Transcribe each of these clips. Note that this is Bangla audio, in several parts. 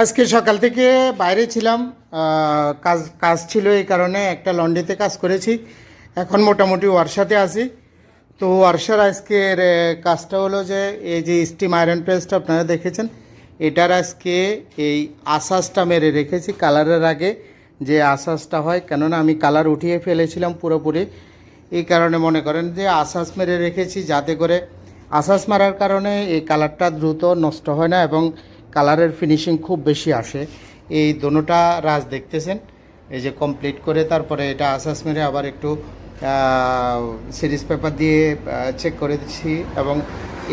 আজকে সকাল থেকে বাইরে ছিলাম। কাজ কাজ ছিল, এই কারণে একটা লন্ড্রিতে কাজ করেছি। এখন মোটামুটি ওয়ার্কশপে আছি। তো ওয়ার্কশপ আজকের কাজটা হলো যে এই যে স্টিম আয়রন প্রেসটা আপনারা দেখেছেন, এটার আজকে এই আসাসটা মেরে রেখেছি কালারের আগে। যে আসাসটা হয়, কেননা আমি কালার উঠিয়ে ফেলেছিলাম পুরোপুরি, এই কারণে মনে করেন যে আসাস মেরে রেখেছি, যাতে করে আসাস মারার কারণে এই কালারটা দ্রুত নষ্ট হয় না এবং কালারের ফিনিশিং খুব বেশি আসে। এই দোনোটা রাজ দেখতেছেন, এই যে কমপ্লিট করে তারপরে এটা আসাস মেরে আবার একটু সিরিজ পেপার দিয়ে চেক করে দিচ্ছি। এবং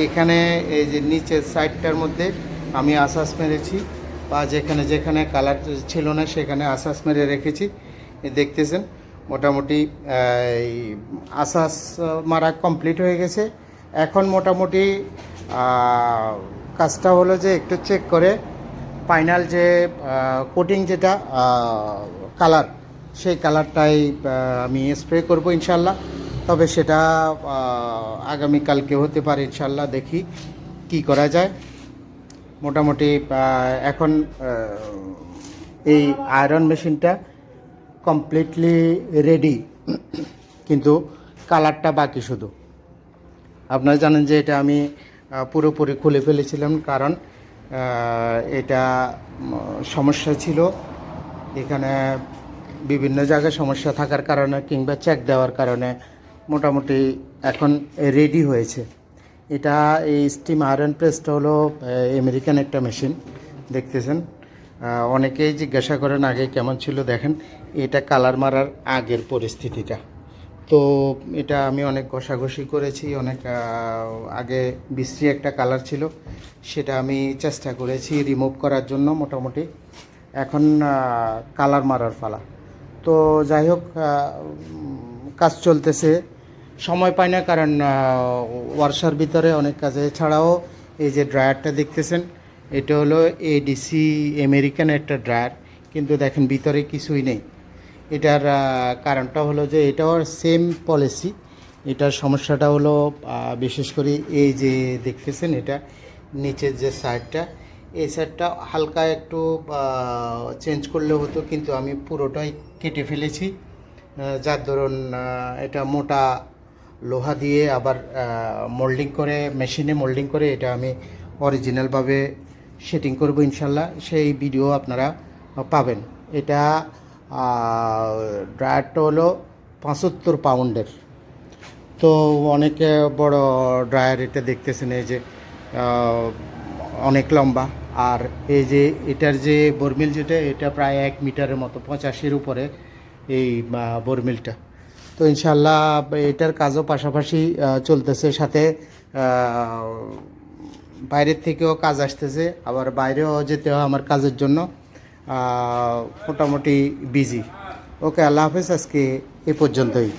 এখানে এই যে নিচের সাইডটার মধ্যে আমি আসাস মেরেছি, বা যেখানে যেখানে কালার ছিল না সেখানে আসাস মেরে রেখেছি। দেখতেছেন মোটামুটি এই আসাস মারা কমপ্লিট হয়ে গেছে। এখন মোটামুটি কাজটা হলো যে একটু চেক করে ফাইনাল যে কোটিং যেটা কালার, সেই কালারটাই আমি স্প্রে করব ইনশাল্লাহ। তবে সেটা আগামীকালকে হতে পারে ইনশাল্লাহ, দেখি কি করা যায়। মোটামুটি এখন এই আয়রন মেশিনটা কমপ্লিটলি রেডি, কিন্তু কালারটা বাকি শুধু। আপনারা জানেন যে এটা আমি পুরোপুরি খুলে ফেলেছিলাম, কারণ এটা সমস্যা ছিল এখানে, বিভিন্ন জায়গায় সমস্যা থাকার কারণে কিংবা চেক দেওয়ার কারণে মোটামুটি এখন রেডি হয়েছে। এটা এই স্টিম আয়রন প্রেসটা হলো আমেরিকান একটা মেশিন, দেখতেছেন। অনেকেই জিজ্ঞাসা করেন আগে কেমন ছিল, দেখেন এটা কালার মারার আগের পরিস্থিতিটা। তো এটা আমি অনেক ঘষাঘষি করেছি, অনেক আগে বিশ্রী একটা কালার ছিল, সেটা আমি চেষ্টা করেছি রিমুভ করার জন্য। মোটামুটি এখন কালার মারার পালা। তো যাই হোক, কাজ চলতেছে, সময় পাই না, কারণ ওয়ার্কশপের ভিতরে অনেক কাজে। ছাড়াও এই যে ড্রায়ারটা দেখতেছেন, এটা হলো এডিসি আমেরিকান একটা ড্রায়ার, কিন্তু দেখেন ভিতরে কিছুই নেই। এটার কারণটা হলো যে এটাও সেম পলিসি। এটার সমস্যাটা হলো বিশেষ করে এই যে দেখতেছেন, এটা নিচের যে সাইডটা, এই সাইডটা হালকা একটু চেঞ্জ করলে হতো, কিন্তু আমি পুরোটাই কেটে ফেলেছি। যার দরুন এটা মোটা লোহা দিয়ে আবার মোল্ডিং করে, মেশিনে মোল্ডিং করে এটা আমি অরিজিনালভাবে সেটিং করব ইনশাল্লাহ। সেই ভিডিও আপনারা পাবেন। এটা ড্রায়ারটা হলো 75 পাউন্ডের, তো অনেক বড় ড্রায়ার। এটা দেখতেছেন এই যে অনেক লম্বা, আর এই যে এটার যে বর্মিল যেটা, এটা প্রায় 1 মিটারের মতো, 85-এর উপরে এই বর্মিলটা। তো ইনশাল্লাহ এটার কাজও পাশাপাশি চলতেছে, সাথে বাইরের থেকেও কাজ আসতেছে, আবার বাইরেও যেতে হয় আমার কাজের জন্য। মোটামুটি বিজি। ওকে, আল্লাহ হাফেজ, আজকে এ পর্যন্তই।